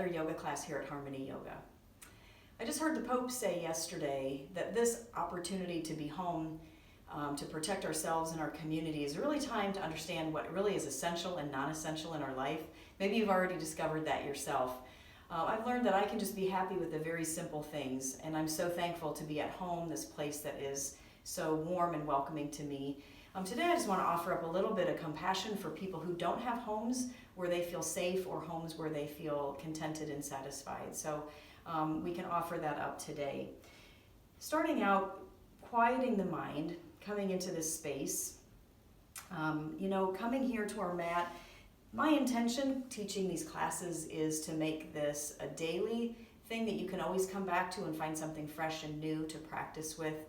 another yoga class here at Harmony Yoga. I just heard the Pope say yesterday that this opportunity to be home, to protect ourselves and our community, is really time to understand what really is essential and non-essential in our life. Maybe you've already discovered that yourself. I've learned that I can just be happy with the very simple things, and I'm so thankful to be at home, this place that is so warm and welcoming to me. Today I just want to offer up a little bit of compassion for people who don't have homes where they feel safe or homes where they feel contented and satisfied. So we can offer that up today. Starting out, quieting the mind, coming into this space. Coming here to our mat, my intention teaching these classes is to make this a daily thing that you can always come back to and find something fresh and new to practice with.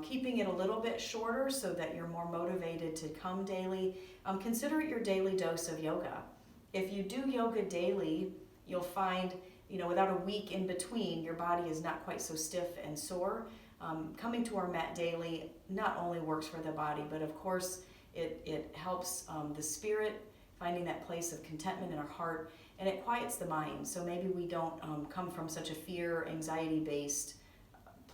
Keeping it a little bit shorter so that you're more motivated to come daily. Consider it your daily dose of yoga. If you do yoga daily, you'll find, without a week in between, your body is not quite so stiff and sore. Coming to our mat daily not only works for the body, but of course it helps the spirit, finding that place of contentment in our heart, and it quiets the mind. So maybe we don't come from such a fear, anxiety-based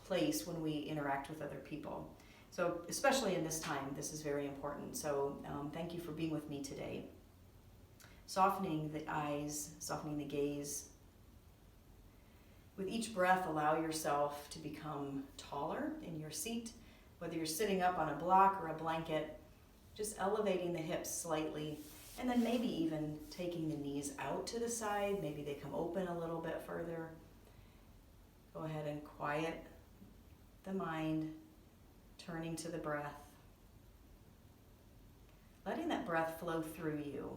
place when we interact with other people. So especially in this time, this is very important. So thank you for being with me today. Softening the eyes, softening the gaze. With each breath, allow yourself to become taller in your seat, whether you're sitting up on a block or a blanket, just elevating the hips slightly, and then maybe even taking the knees out to the side. Maybe they come open a little bit further. Go ahead and quiet the mind, turning to the breath. Letting that breath flow through you.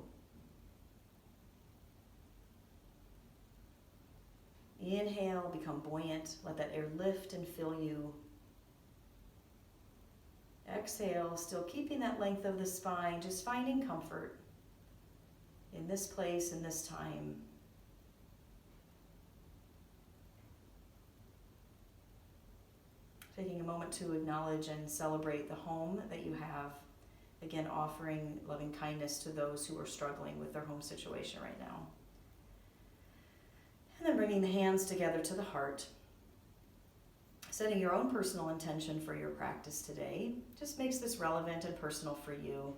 Inhale, become buoyant. Let that air lift and fill you. Exhale, still keeping that length of the spine, just finding comfort in this place, in this time. Taking a moment to acknowledge and celebrate the home that you have. Again, offering loving kindness to those who are struggling with their home situation right now. And then bringing the hands together to the heart. Setting your own personal intention for your practice today just makes this relevant and personal for you.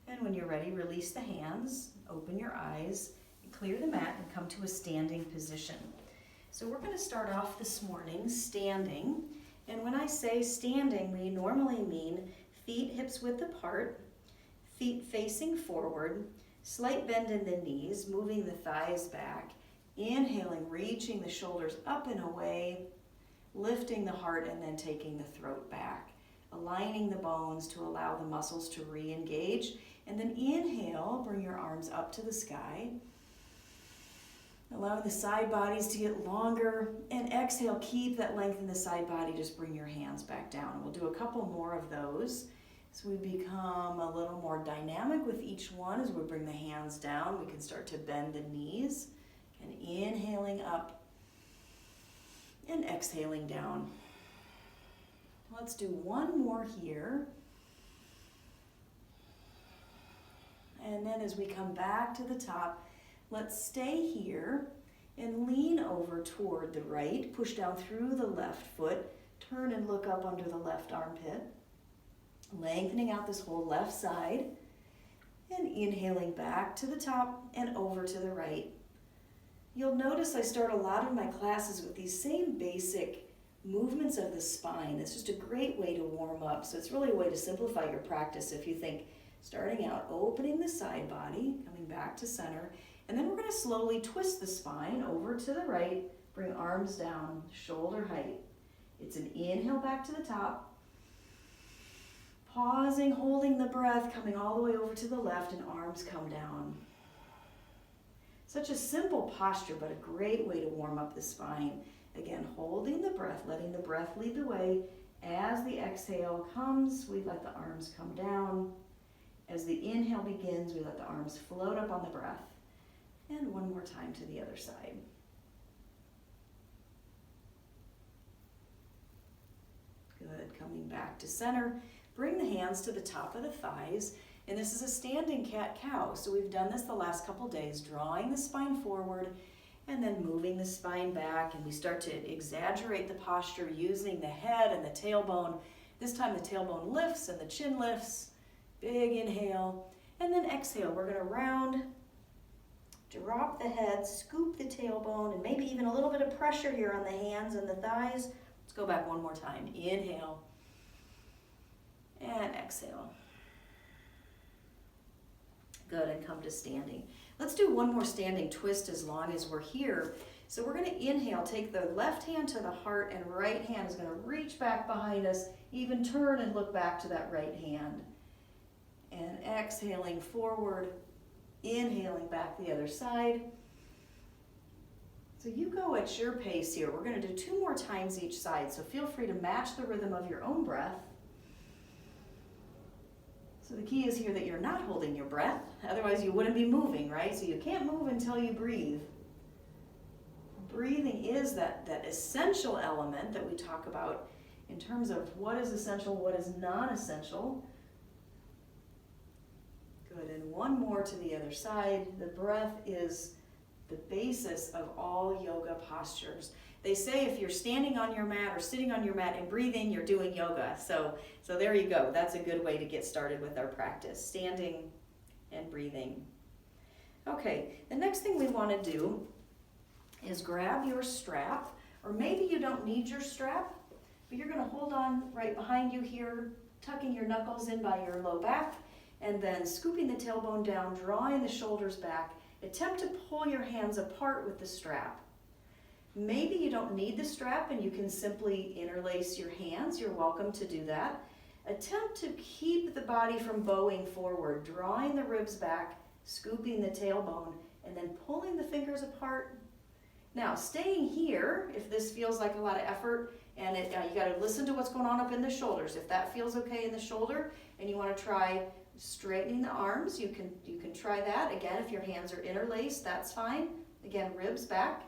And when you're ready, release the hands, open your eyes, clear the mat, and come to a standing position. So we're going to start off this morning standing. And when I say standing, we normally mean feet hips width apart, feet facing forward, slight bend in the knees, moving the thighs back, inhaling, reaching the shoulders up and away, lifting the heart, and then taking the throat back, aligning the bones to allow the muscles to re-engage. And then inhale, bring your arms up to the sky, allowing the side bodies to get longer. And exhale, keep that length in the side body, just bring your hands back down. We'll do a couple more of those. So we become a little more dynamic with each one. As we bring the hands down, we can start to bend the knees. And inhaling up and exhaling down. Let's do one more here. And then as we come back to the top, let's stay here and lean over toward the right. Push down through the left foot. Turn and look up under the left armpit. Lengthening out this whole left side. And inhaling back to the top and over to the right. You'll notice I start a lot of my classes with these same basic movements of the spine. It's just a great way to warm up. So it's really a way to simplify your practice if you think starting out, opening the side body, coming back to center, and then we're going to slowly twist the spine over to the right, bring arms down, shoulder height. It's an inhale back to the top, pausing, holding the breath, coming all the way over to the left, and arms come down. Such a simple posture, but a great way to warm up the spine. Again, holding the breath, letting the breath lead the way. As the exhale comes, we let the arms come down. As the inhale begins, we let the arms float up on the breath. And one more time to the other side. Good, coming back to center. Bring the hands to the top of the thighs And this is a standing cat-cow. So we've done this the last couple days, drawing the spine forward and then moving the spine back. And we start to exaggerate the posture using the head and the tailbone. This time the tailbone lifts and the chin lifts. Big inhale. And then exhale. We're going to round, drop the head, scoop the tailbone, and maybe even a little bit of pressure here on the hands and the thighs. Let's go back one more time. Inhale and exhale. Good, and come to standing. Let's do one more standing twist as long as we're here. So we're going to inhale, take the left hand to the heart, and right hand is going to reach back behind us, even turn and look back to that right hand. And exhaling forward, inhaling back the other side. So you go at your pace here. We're going to do 2 more times each side, so feel free to match the rhythm of your own breath. So the key is here that you're not holding your breath, otherwise you wouldn't be moving, right? So you can't move until you breathe. Breathing is that essential element that we talk about in terms of what is essential, what is non-essential. Good, and one more to the other side. The breath is the basis of all yoga postures. They say if you're standing on your mat or sitting on your mat and breathing, you're doing yoga. So there you go. That's a good way to get started with our practice, standing and breathing. Okay, the next thing we want to do is grab your strap, or maybe you don't need your strap, but you're going to hold on right behind you here, tucking your knuckles in by your low back, and then scooping the tailbone down, drawing the shoulders back. Attempt to pull your hands apart with the strap. Maybe you don't need the strap and you can simply interlace your hands. You're welcome to do that. Attempt to keep the body from bowing forward, drawing the ribs back, scooping the tailbone, and then pulling the fingers apart. Now, staying here, if this feels like a lot of effort, and you got to listen to what's going on up in the shoulders. If that feels okay in the shoulder and you want to try straightening the arms, you can try that. Again, if your hands are interlaced, that's fine. Again, ribs back.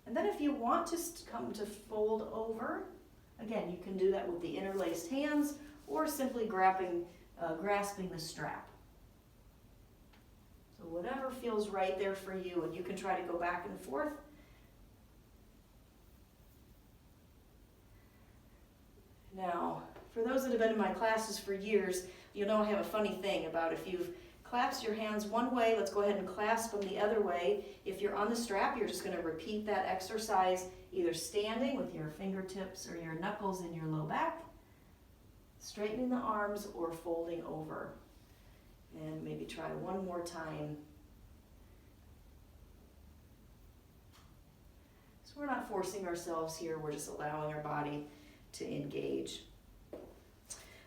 And then if you want to come to fold over, again, you can do that with the interlaced hands or simply grasping the strap. So whatever feels right there for you, and you can try to go back and forth. Now, for those that have been in my classes for years, you know I have a funny thing about if you've clasped your hands one way, let's go ahead and clasp them the other way. If you're on the strap, you're just going to repeat that exercise, either standing with your fingertips or your knuckles in your low back, straightening the arms, or folding over. And maybe try one more time. So we're not forcing ourselves here, we're just allowing our body to engage.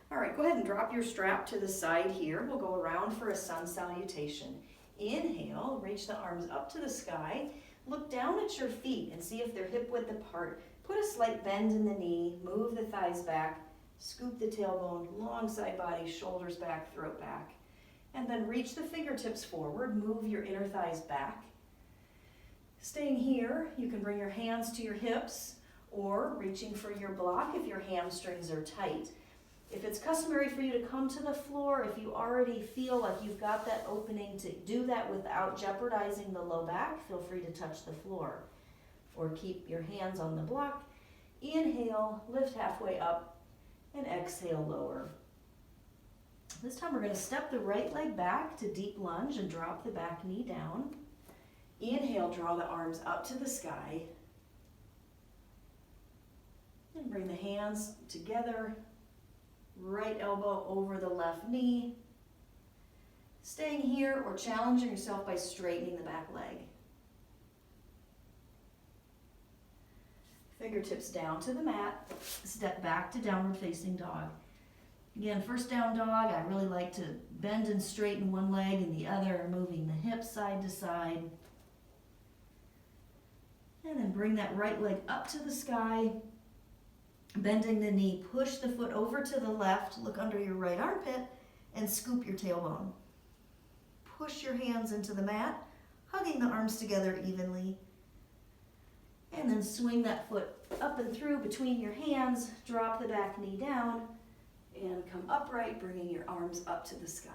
All right, go ahead and drop your strap to the side here. We'll go around for a sun salutation. Inhale, reach the arms up to the sky. Look down at your feet and see if they're hip width apart. Put a slight bend in the knee, move the thighs back, scoop the tailbone, long side body, shoulders back, throat back. And then reach the fingertips forward, move your inner thighs back. Staying here, you can bring your hands to your hips or reaching for your block if your hamstrings are tight. If it's customary for you to come to the floor, if you already feel like you've got that opening to do that without jeopardizing the low back, feel free to touch the floor or keep your hands on the block. Inhale, lift halfway up, and exhale, lower. This time we're going to step the right leg back to deep lunge and drop the back knee down. Inhale, draw the arms up to the sky. And bring the hands together. Right elbow over the left knee. Staying here or challenging yourself by straightening the back leg. Fingertips down to the mat. Step back to downward facing dog. Again, first down dog, I really like to bend and straighten one leg and the other, moving the hips side to side. And then bring that right leg up to the sky. Bending the knee, push the foot over to the left, look under your right armpit, and scoop your tailbone. Push your hands into the mat, hugging the arms together evenly. And then swing that foot up and through between your hands, drop the back knee down, and come upright, bringing your arms up to the sky.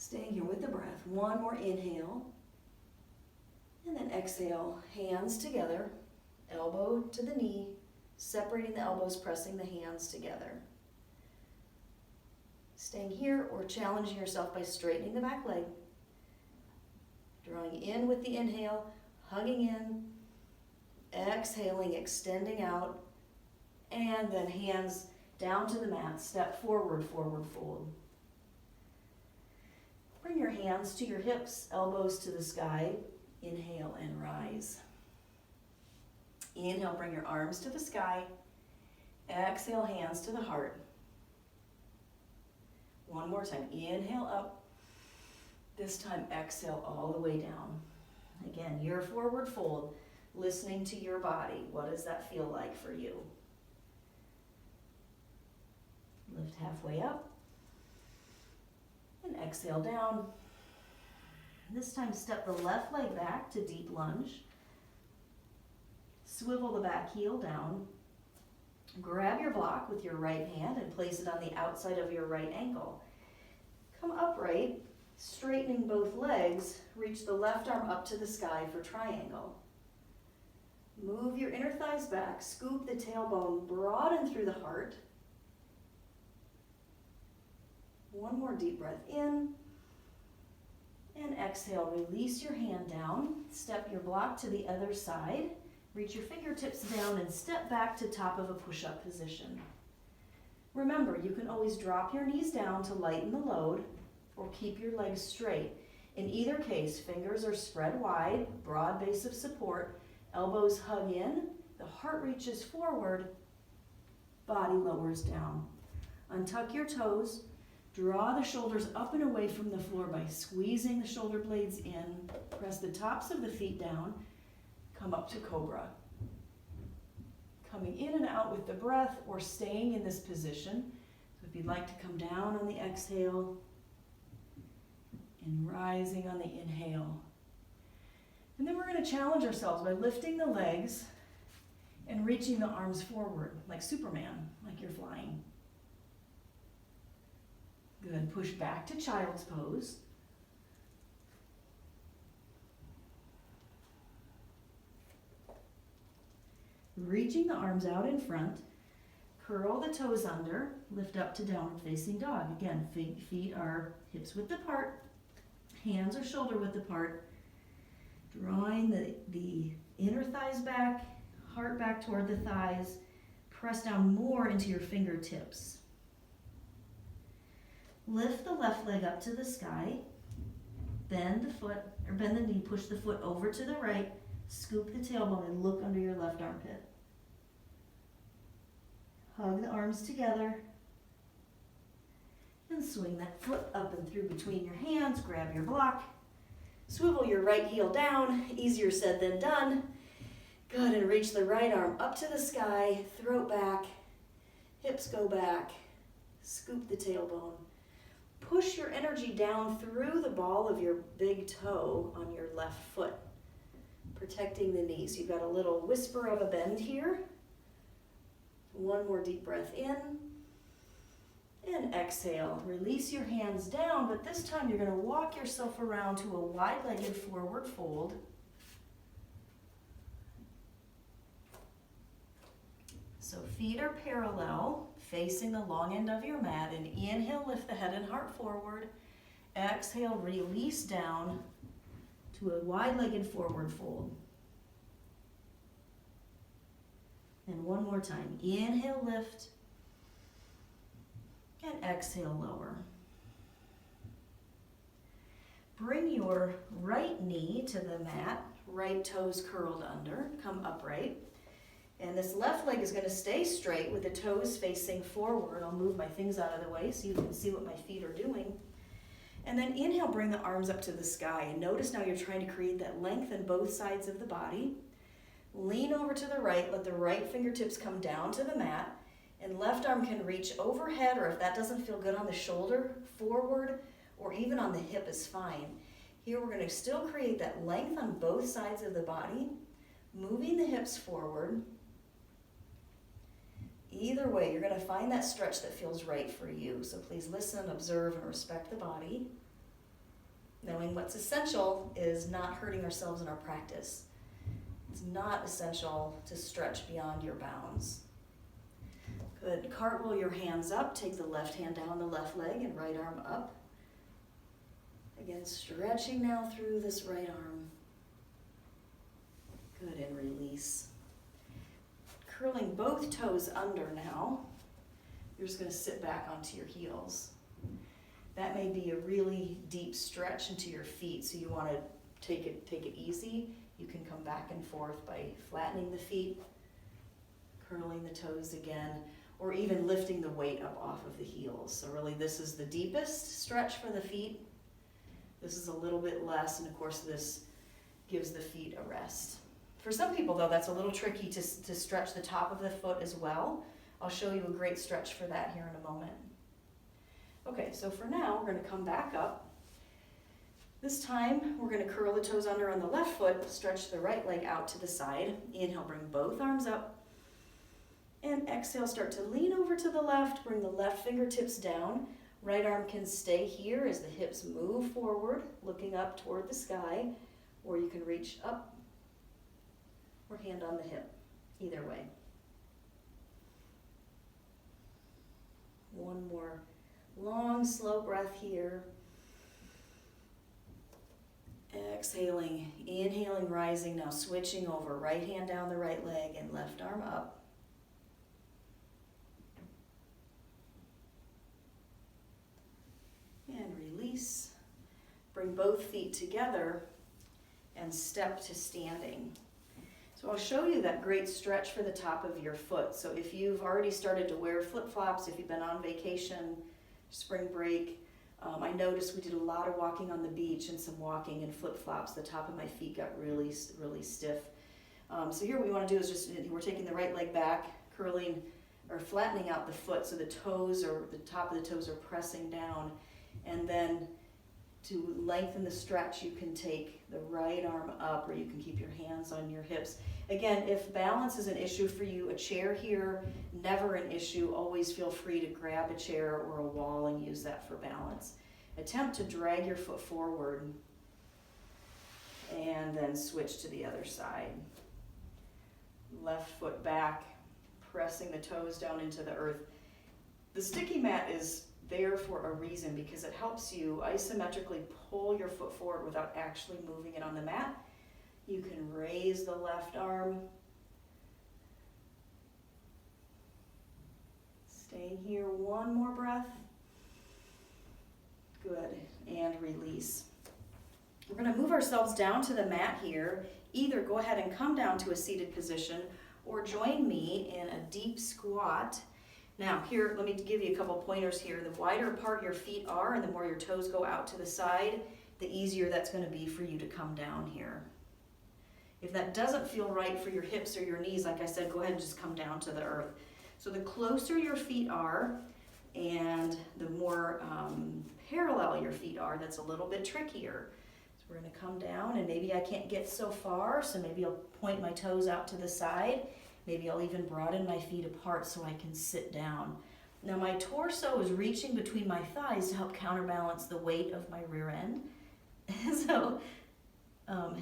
Staying here with the breath. One more inhale. And then exhale, hands together, elbow to the knee, separating the elbows, pressing the hands together. Staying here or challenging yourself by straightening the back leg. Drawing in with the inhale, hugging in, exhaling, extending out, and then hands down to the mat, step forward, forward fold. Bring your hands to your hips, elbows to the sky. Inhale and rise. Inhale, bring your arms to the sky. Exhale, hands to the heart. One more time. Inhale up. This time, exhale all the way down. Again, your forward fold, listening to your body. What does that feel like for you? Lift halfway up. And exhale down. This time, step the left leg back to deep lunge. Swivel the back heel down. Grab your block with your right hand and place it on the outside of your right ankle. Come upright, straightening both legs. Reach the left arm up to the sky for triangle. Move your inner thighs back. Scoop the tailbone, broaden through the heart. One more deep breath in. And exhale, release your hand down. Step your block to the other side. Reach your fingertips down and step back to top of a push-up position. Remember, you can always drop your knees down to lighten the load or keep your legs straight. In either case, fingers are spread wide, broad base of support, elbows hug in, the heart reaches forward, body lowers down. Untuck your toes. Draw the shoulders up and away from the floor by squeezing the shoulder blades in. Press the tops of the feet down. Come up to Cobra. Coming in and out with the breath or staying in this position. So if you'd like to come down on the exhale and rising on the inhale. And then we're going to challenge ourselves by lifting the legs and reaching the arms forward like Superman, like you're flying. Good. Push back to child's pose. Reaching the arms out in front. Curl the toes under. Lift up to downward facing dog. Again, feet are hips width apart. Hands are shoulder width apart. Drawing the inner thighs back. Heart back toward the thighs. Press down more into your fingertips. Lift the left leg up to the sky. Bend the knee, push the foot over to the right. Scoop the tailbone and look under your left armpit. Hug the arms together. And swing that foot up and through between your hands. Grab your block. Swivel your right heel down. Easier said than done. Good, and reach the right arm up to the sky. Throat back. Hips go back. Scoop the tailbone. Push your energy down through the ball of your big toe on your left foot, protecting the knees. You've got a little whisper of a bend here. One more deep breath in. And exhale. Release your hands down, but this time you're going to walk yourself around to a wide-legged forward fold. So feet are parallel, facing the long end of your mat. And inhale, lift the head and heart forward. Exhale, release down to a wide-legged forward fold. And one more time. Inhale, lift. And exhale, lower. Bring your right knee to the mat. Right toes curled under. Come upright. And this left leg is going to stay straight with the toes facing forward. I'll move my things out of the way so you can see what my feet are doing. And then inhale, bring the arms up to the sky. And notice now you're trying to create that length in both sides of the body. Lean over to the right. Let the right fingertips come down to the mat. And left arm can reach overhead, or if that doesn't feel good on the shoulder, forward, or even on the hip is fine. Here we're going to still create that length on both sides of the body, moving the hips forward. Either way, you're going to find that stretch that feels right for you. So please listen, observe, and respect the body. Knowing what's essential is not hurting ourselves in our practice. It's not essential to stretch beyond your bounds. Good. Cartwheel your hands up. Take the left hand down the left leg and right arm up. Again, stretching now through this right arm. Good, and release. Curling both toes under now. You're just going to sit back onto your heels. That may be a really deep stretch into your feet, so you want to take it easy. You can come back and forth by flattening the feet, curling the toes again, or even lifting the weight up off of the heels. So really this is the deepest stretch for the feet. This is a little bit less, and of course this gives the feet a rest. For some people though, that's a little tricky to stretch the top of the foot as well. I'll show you a great stretch for that here in a moment. Okay, so for now, we're going to come back up. This time, we're going to curl the toes under on the left foot, stretch the right leg out to the side. Inhale, bring both arms up. And exhale, start to lean over to the left, bring the left fingertips down. Right arm can stay here as the hips move forward, looking up toward the sky, or you can reach up or hand on the hip, either way. One more long, slow breath here. Exhaling, inhaling, rising, now switching over. Right hand down the right leg and left arm up. And release. Bring both feet together and step to standing. So I'll show you that great stretch for the top of your foot. So if you've already started to wear flip-flops, if you've been on vacation, spring break, I noticed we did a lot of walking on the beach and some walking in flip-flops. The top of my feet got really, really stiff. So here what we want to do is just, we're taking the right leg back, curling or flattening out the foot so the toes or the top of the toes are pressing down. And then to lengthen the stretch, you can take the right arm up, or you can keep your hands on your hips. Again, if balance is an issue for you, a chair here, never an issue. Always feel free to grab a chair or a wall and use that for balance. Attempt to drag your foot forward and then switch to the other side. Left foot back, pressing the toes down into the earth. The sticky mat is there for a reason because it helps you isometrically pull your foot forward without actually moving it on the mat. You can raise the left arm. Staying here, one more breath. Good, and release. We're going to move ourselves down to the mat here. Either go ahead and come down to a seated position or join me in a deep squat. Now here, let me give you a couple pointers here. The wider apart your feet are and the more your toes go out to the side, the easier that's going to be for you to come down here. If that doesn't feel right for your hips or your knees, like I said, go ahead and just come down to the earth. So the closer your feet are and the more parallel your feet are, that's a little bit trickier. So we're going to come down, and maybe I can't get so far, so maybe I'll point my toes out to the side. Maybe I'll even broaden my feet apart so I can sit down. Now my torso is reaching between my thighs to help counterbalance the weight of my rear end. So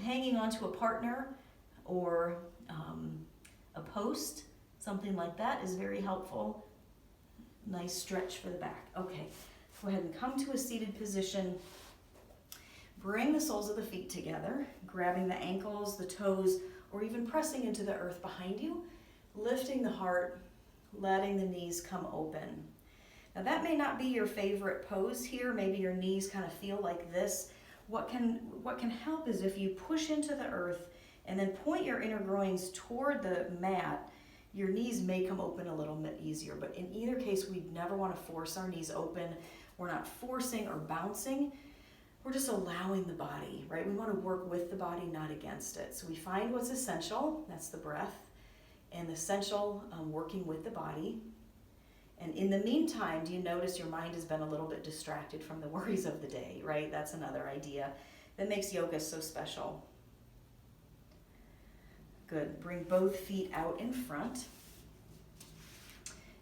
hanging onto a partner or a post, something like that is very helpful. Nice stretch for the back. Okay, go ahead and come to a seated position. Bring the soles of the feet together, grabbing the ankles, the toes, or even pressing into the earth behind you, lifting the heart, letting the knees come open. Now that may not be your favorite pose here. Maybe your knees kind of feel like this. What can help is if you push into the earth and then point your inner groins toward the mat, your knees may come open a little bit easier. But in either case, we never want to force our knees open. We're not forcing or bouncing. We're just allowing the body, right? We want to work with the body, not against it. So we find what's essential, that's the breath, and essential working with the body. And in the meantime, do you notice your mind has been a little bit distracted from the worries of the day, right? That's another idea that makes yoga so special. Good. Bring both feet out in front.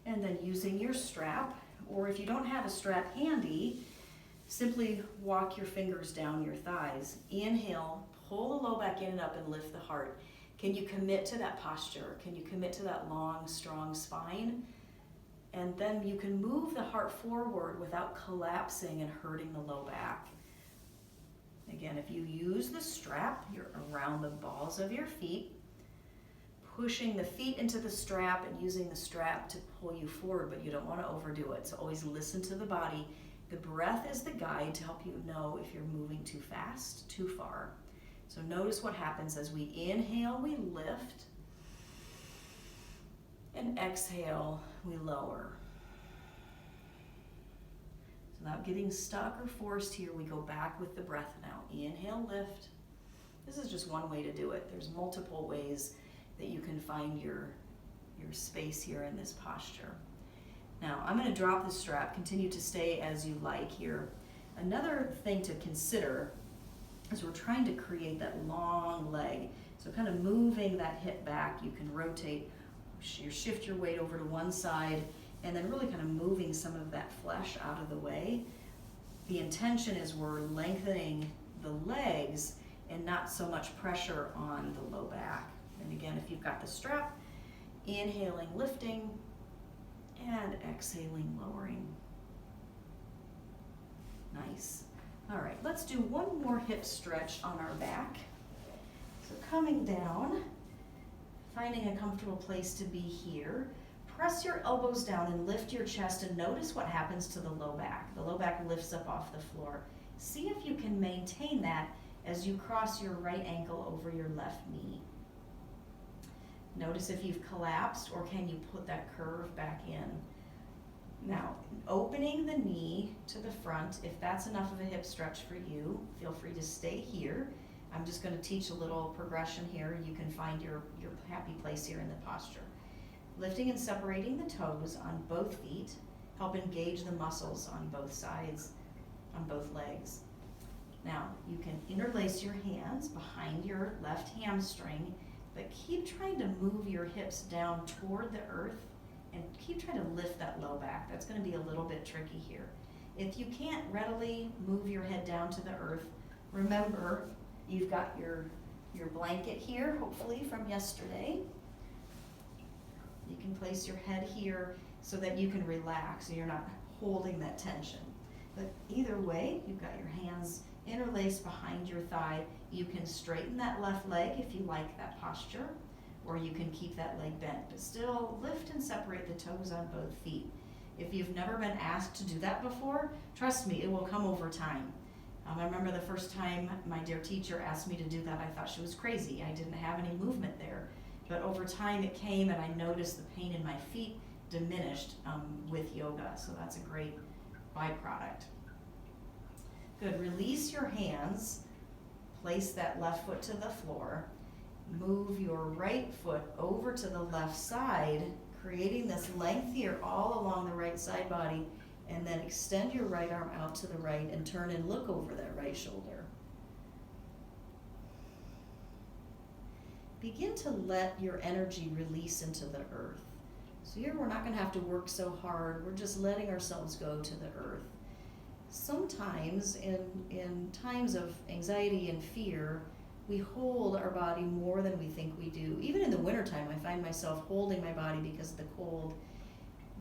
And then using your strap, or if you don't have a strap handy, Simply walk your fingers down your thighs. Inhale, pull the low back in and up and lift the heart. Can you commit to that posture? Can you commit to that long, strong spine? And then you can move the heart forward without collapsing and hurting the low back. Again, if you use the strap, you're around the balls of your feet, pushing the feet into the strap and using the strap to pull you forward, but you don't want to overdo it. So always listen to the body. The breath is the guide to help you know if you're moving too fast, too far. So notice what happens as we inhale, we lift, and exhale, we lower. So without getting stuck or forced here, we go back with the breath now. Inhale, lift. This is just one way to do it. There's multiple ways that you can find your space here in this posture. Now, I'm going to drop the strap. Continue to stay as you like here. Another thing to consider is we're trying to create that long leg. So kind of moving that hip back, you can rotate, shift your weight over to one side, and then really kind of moving some of that flesh out of the way. The intention is we're lengthening the legs and not so much pressure on the low back. And again, if you've got the strap, inhaling, lifting, and exhaling, lowering. Nice. All right, let's do one more hip stretch on our back. So coming down, finding a comfortable place to be here. Press your elbows down and lift your chest and notice what happens to the low back. The low back lifts up off the floor. See if you can maintain that as you cross your right ankle over your left knee. Notice if you've collapsed or can you put that curve back in. Now, opening the knee to the front, if that's enough of a hip stretch for you, feel free to stay here. I'm just going to teach a little progression here. You can find your happy place here in the posture. Lifting and separating the toes on both feet, help engage the muscles on both sides, on both legs. Now, you can interlace your hands behind your left hamstring, but keep trying to move your hips down toward the earth and keep trying to lift that low back. That's going to be a little bit tricky here. If you can't readily move your head down to the earth, remember you've got your blanket here, hopefully from yesterday. You can place your head here so that you can relax and you're not holding that tension. But either way, you've got your hands interlaced behind your thigh. You can straighten that left leg if you like that posture, or you can keep that leg bent, but still lift and separate the toes on both feet. If you've never been asked to do that before, trust me, it will come over time. I remember the first time my dear teacher asked me to do that, I thought she was crazy. I didn't have any movement there. But over time it came and I noticed the pain in my feet diminished with yoga, so that's a great byproduct. Good, release your hands, place that left foot to the floor, move your right foot over to the left side, creating this length here all along the right side body, and then extend your right arm out to the right and turn and look over that right shoulder. Begin to let your energy release into the earth. So here we're not going to have to work so hard, we're just letting ourselves go to the earth. Sometimes in times of anxiety and fear, we hold our body more than we think we do. Even in the wintertime, I find myself holding my body because of the cold.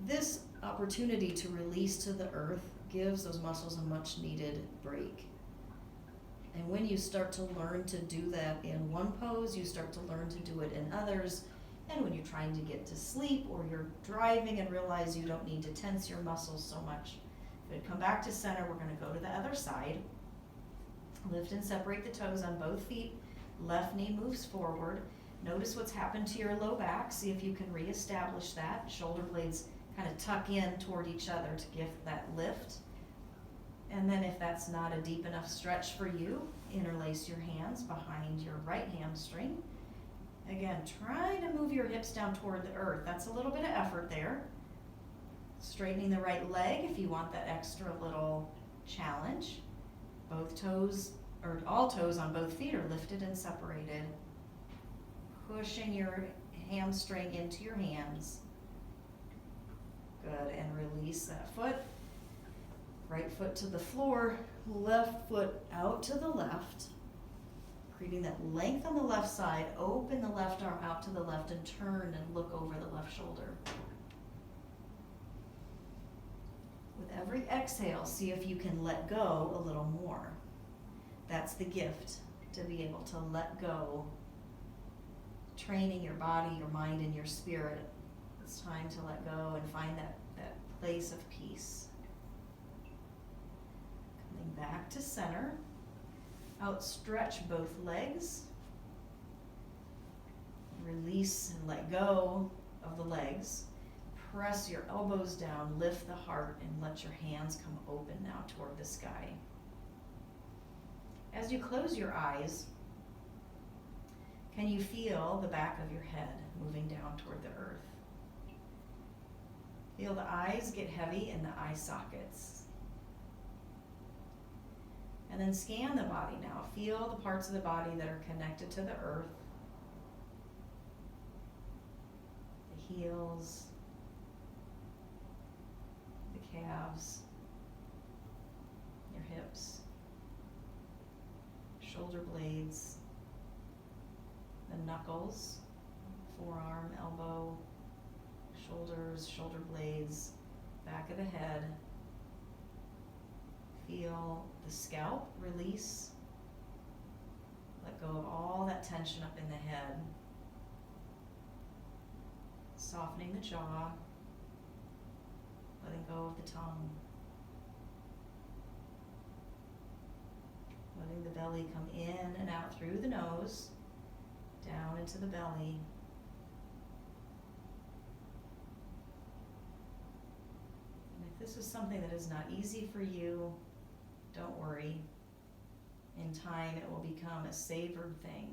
This opportunity to release to the earth gives those muscles a much needed break. And when you start to learn to do that in one pose, you start to learn to do it in others. And when you're trying to get to sleep or you're driving and realize you don't need to tense your muscles so much. Good, come back to center. We're going to go to the other side. Lift and separate the toes on both feet. Left knee moves forward. Notice what's happened to your low back. See if you can reestablish that. Shoulder blades kind of tuck in toward each other to give that lift. And then if that's not a deep enough stretch for you, interlace your hands behind your right hamstring. Again, try to move your hips down toward the earth. That's a little bit of effort there. Straightening the right leg if you want that extra little challenge. Both toes, or all toes on both feet are lifted and separated. Pushing your hamstring into your hands. Good, and release that foot. right foot to the floor, left foot out to the left, creating that length on the left side. Open the left arm out to the left and turn and look over the left shoulder. With every exhale, see if you can let go a little more. That's the gift, to be able to let go, training your body, your mind, and your spirit. It's time to let go and find that place of peace. Coming back to center, outstretch both legs. Release and let go of the legs. Press your elbows down, lift the heart, and let your hands come open now toward the sky. As you close your eyes, can you feel the back of your head moving down toward the earth? Feel the eyes get heavy in the eye sockets. And then scan the body now. Feel the parts of the body that are connected to the earth. The heels, the calves, your hips, shoulder blades, the knuckles, forearm, elbow, shoulders, shoulder blades, back of the head. Feel the scalp release. Let go of all that tension up in the head. Softening the jaw. Letting go of the tongue. Letting the belly come in and out through the nose, down into the belly. And if this is something that is not easy for you, don't worry. In time, it will become a savored thing.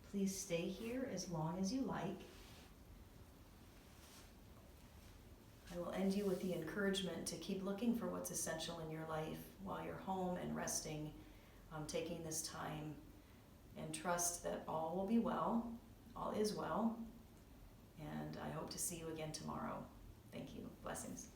Please stay here as long as you like. I will end you with the encouragement to keep looking for what's essential in your life while you're home and resting, taking this time, and trust that all will be well, all is well, and I hope to see you again tomorrow. Thank you. Blessings.